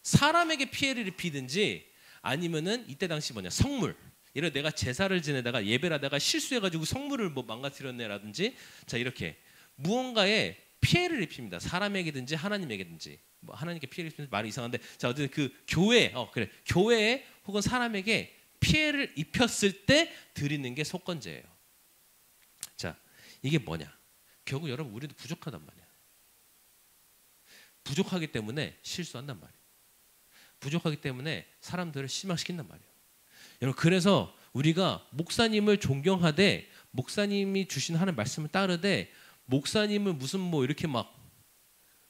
사람에게 피해를 입히든지 아니면은 이때 당시 뭐냐? 성물. 예를 들어 내가 제사를 지내다가 예배를 하다가 실수해가지고 성물을 뭐 망가뜨렸네라든지, 자 이렇게 무언가에 피해를 입힙니다. 사람에게든지 하나님에게든지. 뭐 하나님께 피해를 입히는 말이 이상한데, 자 어쨌든 그 교회에 혹은 사람에게 피해를 입혔을 때 드리는 게 속건제예요. 자, 이게 뭐냐? 결국 여러분 우리도 부족하단 말이야. 부족하기 때문에 실수한단 말이에요. 부족하기 때문에 사람들을 실망시킨단 말이에요. 여러분, 그래서 우리가 목사님을 존경하되, 목사님이 주신 하는 말씀을 따르되, 목사님을 무슨 뭐 이렇게 막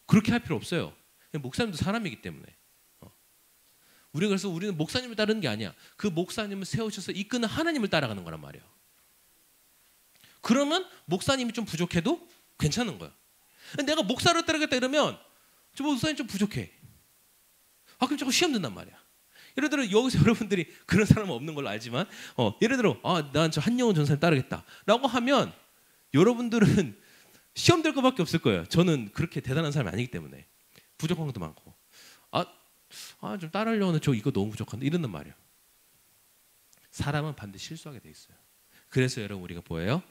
그렇게 할 필요 없어요. 목사님도 사람이기 때문에. 그래서 우리는 목사님을 따르는 게 아니야. 그 목사님을 세우셔서 이끄는 하나님을 따라가는 거란 말이에요. 그러면 목사님이 좀 부족해도 괜찮은 거야. 내가 목사를 따르겠다 이러면 저 목사님 좀 부족해. 그럼 자꾸 시험 든단 말이야. 예를 들어 여기서 여러분들이 그런 사람은 없는 걸로 알지만, 예를 들어 난 저 한영훈 전사님 따르겠다라고 하면 여러분들은 시험 될 것밖에 없을 거예요. 저는 그렇게 대단한 사람이 아니기 때문에 부족한 것도 많고, 좀 따르려고 하는데 저 이거 너무 부족한데 이런단 말이에요. 사람은 반드시 실수하게 돼 있어요. 그래서 여러분 우리가 뭐예요?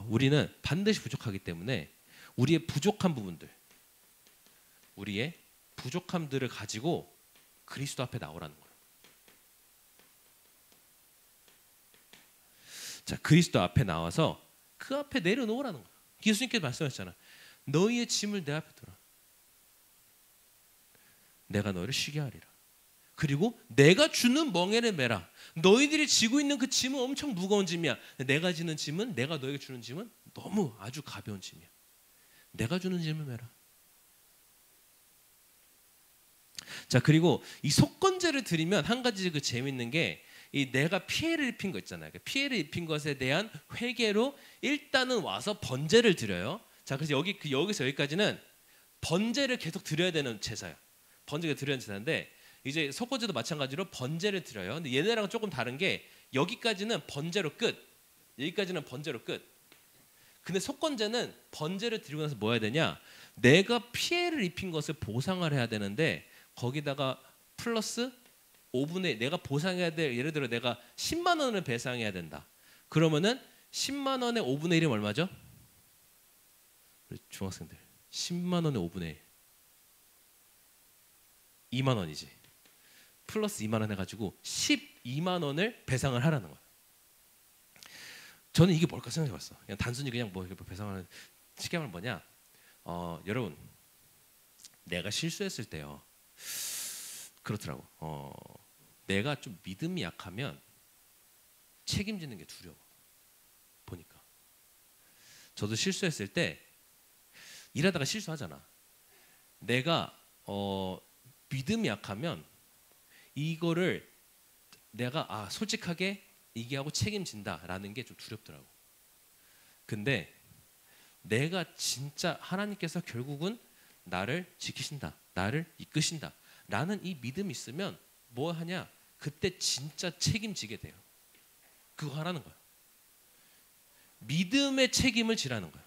우리는 반드시 부족하기 때문에 우리의 부족한 부분들, 우리의 부족함들을 가지고 그리스도 앞에 나오라는 거예요. 자, 그리스도 앞에 나와서 그 앞에 내려놓으라는 거예요. 예수님께서 말씀하셨잖아. 너희의 짐을 내 앞에 두라. 내가 너희를 쉬게 하리라. 그리고 내가 주는 멍에를 메라. 너희들이 지고 있는 그 짐은 엄청 무거운 짐이야. 내가 지는 짐은, 내가 너에게 주는 짐은 너무 아주 가벼운 짐이야. 내가 주는 짐을 메라. 자, 그리고 이 속건제를 드리면 한 가지 그 재밌는 게, 이 내가 피해를 입힌 거 있잖아요. 피해를 입힌 것에 대한 회개로 일단은 와서 번제를 드려요. 자, 그래서 여기서 여기까지는 번제를 계속 드려야 되는 제사예요. 번제가 드려야 되는 제사인데, 이제 속건제도 마찬가지로 번제를 드려요. 근데 얘네랑 조금 다른 게, 여기까지는 번제로 끝, 여기까지는 번제로 끝. 근데 속건제는 번제를 드리고 나서 뭐 해야 되냐? 내가 피해를 입힌 것을 보상을 해야 되는데, 거기다가 플러스 5분의 내가 보상해야 될, 예를 들어 내가 10만 원을 배상해야 된다. 그러면은 10만 원의 5분의 1이면 얼마죠? 우리 중학생들 10만 원의 5분의 1 2만 원이지. 플러스 2만 원 해가지고 12만 원을 배상을 하라는 거야. 저는 이게 뭘까 생각해봤어. 그냥 단순히 그냥 뭐 배상하는, 쉽게 말하면 뭐냐? 여러분, 내가 실수했을 때요, 그렇더라고. 내가 좀 믿음이 약하면 책임지는 게 두려워. 보니까 저도 실수했을 때, 일하다가 실수하잖아. 내가 믿음이 약하면 이거를 내가 솔직하게 얘기하고 책임진다라는 게 좀 두렵더라고. 근데 내가 진짜 하나님께서 결국은 나를 지키신다, 나를 이끄신다 라는 이 믿음이 있으면 뭐 하냐? 그때 진짜 책임지게 돼요. 그거 하라는 거야. 믿음의 책임을 지라는 거야.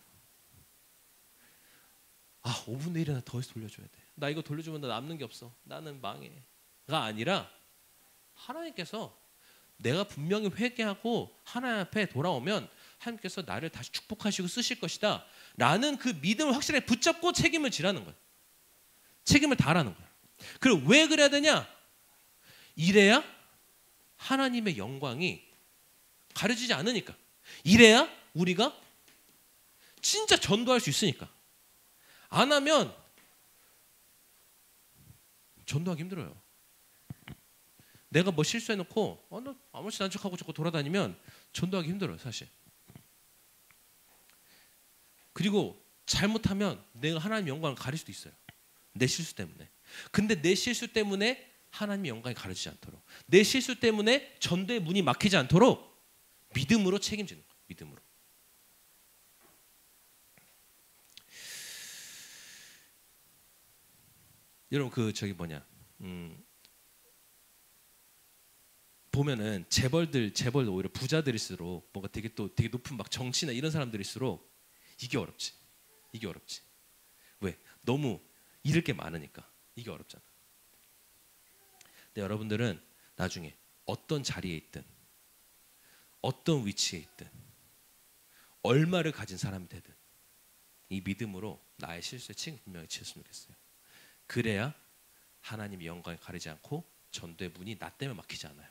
5분의 1이나 더 돌려줘야 돼. 나 이거 돌려주면 나 남는 게 없어. 나는 망해가 아니라, 하나님께서 내가 분명히 회개하고 하나님 앞에 돌아오면 하나님께서 나를 다시 축복하시고 쓰실 것이다 라는 그 믿음을 확실하게 붙잡고 책임을 지라는 거야. 책임을 다하라는 거야. 그리고 왜 그래야 되냐? 이래야 하나님의 영광이 가려지지 않으니까. 이래야 우리가 진짜 전도할 수 있으니까. 안 하면 전도하기 힘들어요. 내가 뭐 실수해놓고 나 아무렇지도 않은 척하고 자꾸 돌아다니면 전도하기 힘들어요, 사실. 그리고 잘못하면 내가 하나님의 영광을 가릴 수도 있어요. 내 실수 때문에. 근데 내 실수 때문에 하나님의 영광이 가려지지 않도록, 내 실수 때문에 전도의 문이 막히지 않도록 믿음으로 책임지는 거예요. 믿음으로. 여러분, 보면은 재벌들 오히려 부자들일수록 뭔가 되게 높은 막 정치나 이런 사람들일수록 이게 어렵지. 왜? 너무 잃을 게 많으니까 이게 어렵잖아. 근데 여러분들은 나중에 어떤 자리에 있든, 어떤 위치에 있든, 얼마를 가진 사람이 되든 이 믿음으로 나의 실수에 책임 분명히 지었으면 좋겠어요. 그래야 하나님의 영광이 가리지 않고 전도의 문이 나 때문에 막히지 않아요.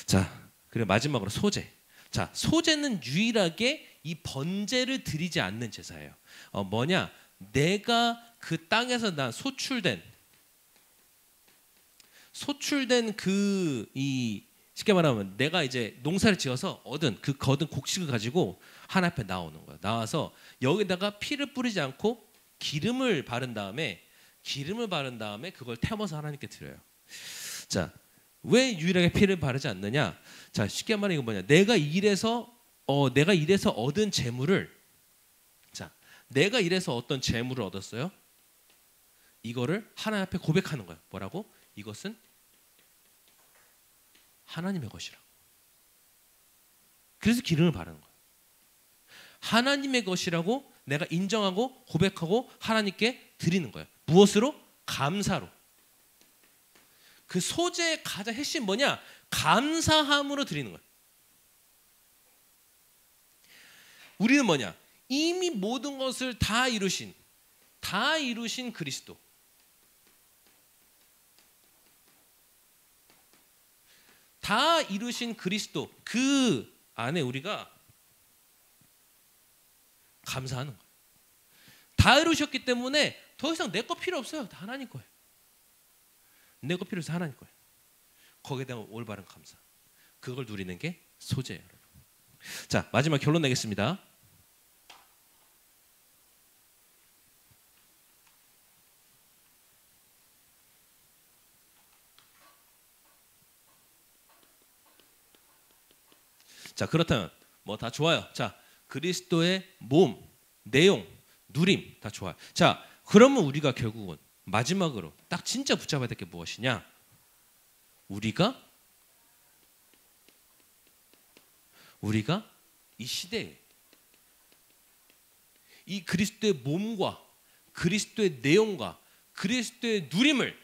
자, 그리고 마지막으로 소제. 자, 소제는 유일하게 이 번제를 드리지 않는 제사예요. 뭐냐? 내가 그 땅에서 난 소출된 쉽게 말하면 내가 이제 농사를 지어서 얻은 그 거둔 곡식을 가지고 하나님 앞에 나오는 거야. 나와서 여기다가 피를 뿌리지 않고 기름을 바른 다음에 그걸 태워서 하나님께 드려요. 자, 왜 유일하게 피를 바르지 않느냐? 자, 쉽게 말하면 이거 뭐냐? 내가 일해서 얻은 재물을, 자, 내가 일해서 어떤 재물을 얻었어요? 이거를 하나님 앞에 고백하는 거야. 뭐라고? 이것은 하나님의 것이라고. 그래서 기름을 바르는 거야. 하나님의 것이라고 내가 인정하고 고백하고 하나님께 드리는 거야. 무엇으로? 감사로. 그 소제의 가장 핵심 뭐냐? 감사함으로 드리는 거야. 우리는 뭐냐? 이미 모든 것을 다 이루신 그리스도, 다 이루신 그리스도, 그 안에 우리가 감사하는 거예요. 다 이루셨기 때문에 더 이상 내 거 필요 없어요. 다 하나님 거예요. 내가 필요해서 하나님 거예요. 거기에 대한 올바른 감사. 그걸 누리는 게 소재예요. 여러분. 자, 마지막 결론 내겠습니다. 자, 그렇다면 뭐 다 좋아요. 자, 그리스도의 몸, 내용, 누림 다 좋아요. 자, 그러면 우리가 결국은 마지막으로 딱 진짜 붙잡아야 될 게 무엇이냐? 우리가 이 시대에 이 그리스도의 몸과 그리스도의 내용과 그리스도의 누림을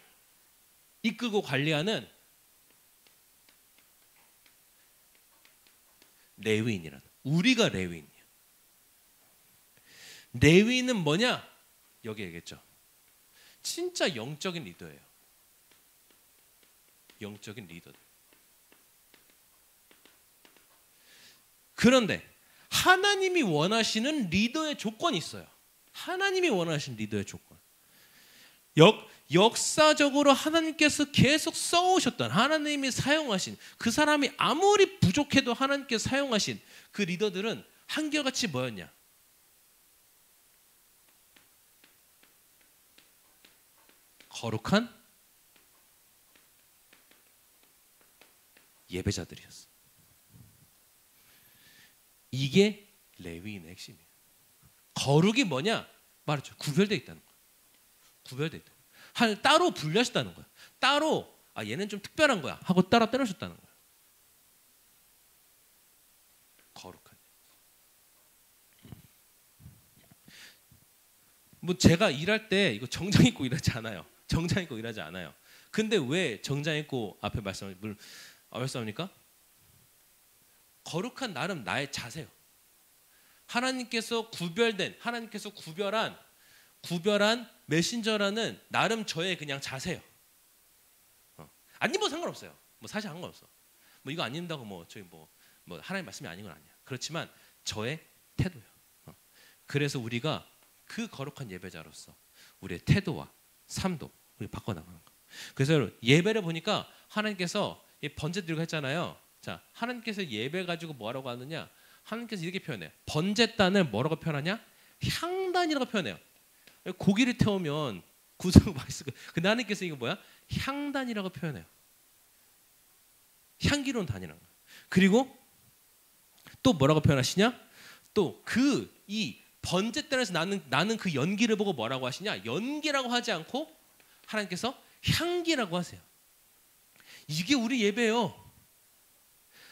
이끌고 관리하는 레위인이라는, 우리가 레위인이에요. 레위인은 뭐냐? 여기 얘기했죠. 진짜 영적인 리더예요. 영적인 리더들. 그런데 하나님이 원하시는 리더의 조건이 있어요. 하나님이 원하시는 리더의 조건. 역사적으로 하나님께서 계속 써오셨던, 하나님이 사용하신, 그 사람이 아무리 부족해도 하나님께서 사용하신 그 리더들은 한결같이 뭐였냐? 거룩한 예배자들이었어. 이게 레위인의 핵심이에요. 거룩이 뭐냐? 말했죠. 구별되어 있다는 거예요. 구별되어 있다. 따로 분류하셨다는 거예요. 따로 얘는 좀 특별한 거야 하고 따로 떼놓으셨다는 거예요. 거룩한. 뭐 제가 일할 때 이거 정장 입고 일하지 않아요. 정장 입고 일하지 않아요. 근데 왜 정장 입고 앞에 말씀합니까? 거룩한 나름 나의 자세요. 하나님께서 구별한 메신저라는 나름 저의 그냥 자세요. 안 입어도 상관없어요. 뭐 사실 상관없어. 뭐 이거 안 입는다고 뭐 하나님 말씀이 아닌 건 아니야. 그렇지만 저의 태도요. 그래서 우리가 그 거룩한 예배자로서 우리의 태도와 삶도 우리 바꿔나가는 거. 그래서 예배를 보니까 하나님께서 번제 드리고 했잖아요. 자, 하나님께서 예배 가지고 뭐라고 하느냐? 하나님께서 이렇게 표현해요. 번제단을 뭐라고 표현하냐? 향단이라고 표현해요. 고기를 태우면 구수하고 맛있을 거예요. 근데 하나님께서 이거 뭐야? 향단이라고 표현해요. 향기로운 단이라는 거예요. 그리고 또 뭐라고 표현하시냐? 또 이 번제단에서 나는 그 연기를 보고 뭐라고 하시냐? 연기라고 하지 않고 하나님께서 향기라고 하세요. 이게 우리 예배예요.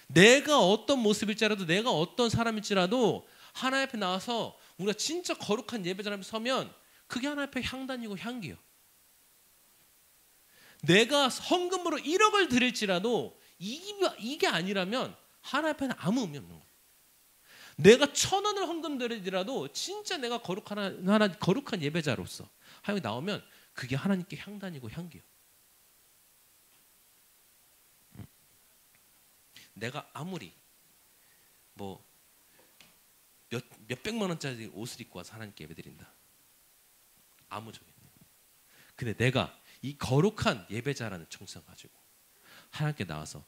내가 어떤 모습일지라도, 내가 어떤 사람일지라도 하나님 앞에 나와서 우리가 진짜 거룩한 예배자 앞에 서면 그게 하나님 앞에 향단이고 향기예요. 내가 헌금으로 1억을 드릴지라도 이게 아니라면 하나님 앞에는 아무 의미 없는 거예요. 내가 1,000원을 헌금 드리더라도 진짜 내가 거룩한 예배자로서 하나님이 나오면 그게 하나님께 향단이고 향기예요. 내가 아무리 몇백만 원짜리 옷을 입고 와서 하나님께 예배드린다. 아무 적이 없네요. 근데 내가 이 거룩한 예배자라는 정체를 가지고 하나님께 나와서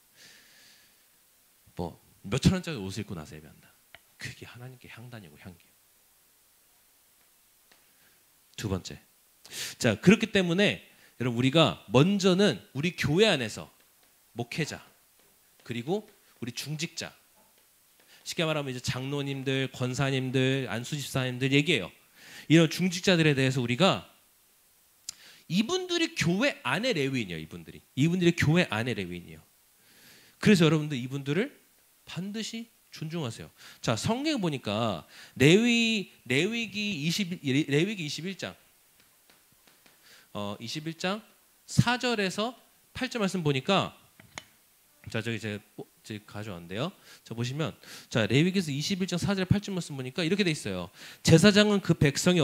몇천 원짜리 옷을 입고 나서 예배한다. 그게 하나님께 향단이고 향기예요. 두 번째. 자, 그렇기 때문에 여러분 우리가 먼저는 우리 교회 안에서 목회자 그리고 우리 중직자, 쉽게 말하면 이제 장로님들, 권사님들, 안수집사님들 얘기해요. 이런 중직자들에 대해서 우리가 이분들이 교회 안의 레위인이에요. 이분들이 교회 안의 레위인이에요. 그래서 여러분들 이분들을 반드시 존중하세요. 자, 성경에 보니까 레위기 21장 21장 4절에서 8절 말씀 보니까 자, 저기 제가 가져왔는데요. 자, 보시면 자, 레위기서 21장 4절 8절 말씀 보니까 이렇게 돼 있어요. 제사장은 그 백성의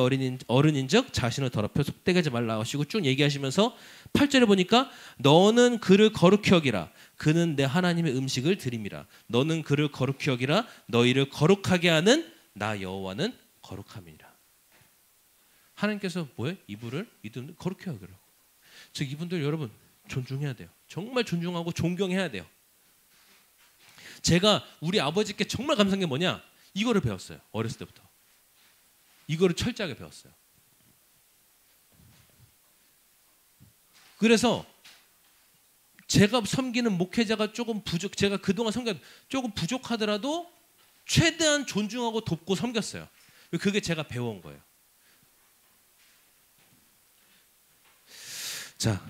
어른인즉 자신을 더럽혀 속되게 하지 말라 하시고 쭉 얘기하시면서 8절에 보니까 너는 그를 거룩히 여기라. 그는 내 하나님의 음식을 드림이라. 너는 그를 거룩히 여기라. 너희를 거룩하게 하는 나 여호와는 거룩함이니라. 하나님께서 뭐예요? 이분들 거룩히 여기라고. 즉 이분들 여러분 존중해야 돼요. 정말 존중하고 존경해야 돼요. 제가 우리 아버지께 정말 감사한 게 뭐냐? 이거를 배웠어요. 어렸을 때부터. 이거를 철저하게 배웠어요. 그래서 제가 섬기는 목회자가 제가 그동안 조금 부족하더라도 최대한 존중하고 돕고 섬겼어요. 그게 제가 배워온 거예요. 자,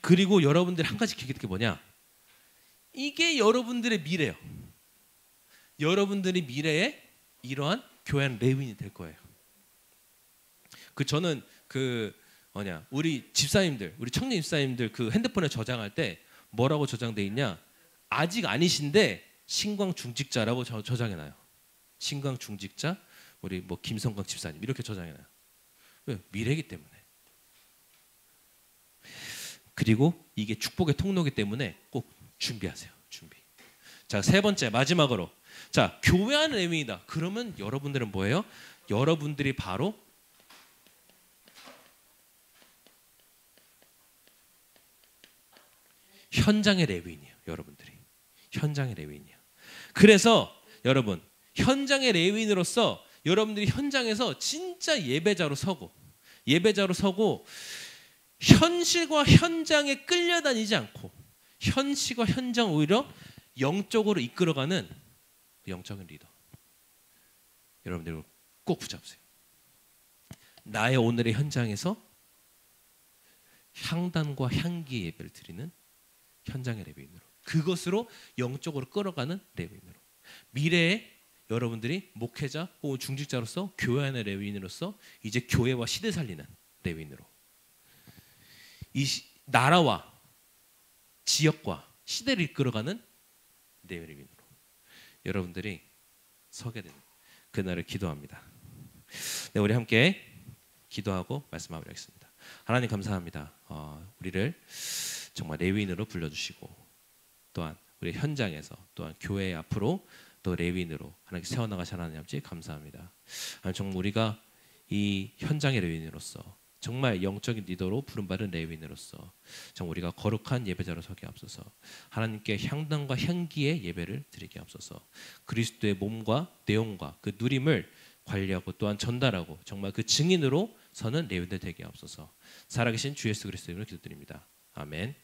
그리고 여러분들이 한 가지 기억할 게 뭐냐? 이게 여러분들의 미래예요. 여러분들이 미래에 이러한 교회한 레위인이 될 거예요. 저는 우리 집사님들, 우리 청년 집사님들 그 핸드폰에 저장할 때 뭐라고 저장돼 있냐? 아직 아니신데 신광 중직자라고 저장해놔요. 신광 중직자, 우리 뭐 김성광 집사님 이렇게 저장해놔요. 왜? 미래이기 때문에. 그리고 이게 축복의 통로이기 때문에 꼭 준비하세요. 준비. 자, 세 번째 마지막으로, 자, 교회 안의 레위인이다. 그러면 여러분들은 뭐예요? 여러분들이 바로 현장의 레위인이에요. 여러분들이 현장의 레위인이에요. 그래서 여러분, 현장의 레위인으로서 여러분들이 현장에서 진짜 예배자로 서고 현실과 현장에 끌려다니지 않고 현실과 현장 오히려 영적으로 이끌어가는 영적인 리더. 여러분들 꼭 붙잡으세요. 나의 오늘의 현장에서 향단과 향기의 예배를 드리는 현장의 레위인으로, 그것으로 영적으로 끌어가는 레위인으로, 미래에 여러분들이 목회자 혹은 중직자로서 교회 안의 레위인으로서 이제 교회와 시대 살리는 레위인으로, 이 나라와 지역과 시대를 이끌어가는 레위인으로 여러분들이 서게 되는 그날을 기도합니다. 네, 우리 함께 기도하고 말씀 마무리하겠습니다. 하나님 감사합니다. 우리를 정말 레위인으로 불러주시고 또한 우리 현장에서 또한 교회 앞으로 또 레위인으로 하나님께 세워나가신 하나님 아버지 감사합니다. 정말 우리가 이 현장의 레위인으로서 정말 영적인 리더로 부름받은 레위인으로서 정말 우리가 거룩한 예배자로 서게 앞서서 하나님께 향단과 향기의 예배를 드리게 앞서서 그리스도의 몸과 내용과 그 누림을 관리하고 또한 전달하고 정말 그 증인으로 서는 레위인들 되게 앞서서 살아계신 주 예수 그리스도 이름으로 기도드립니다. 아멘.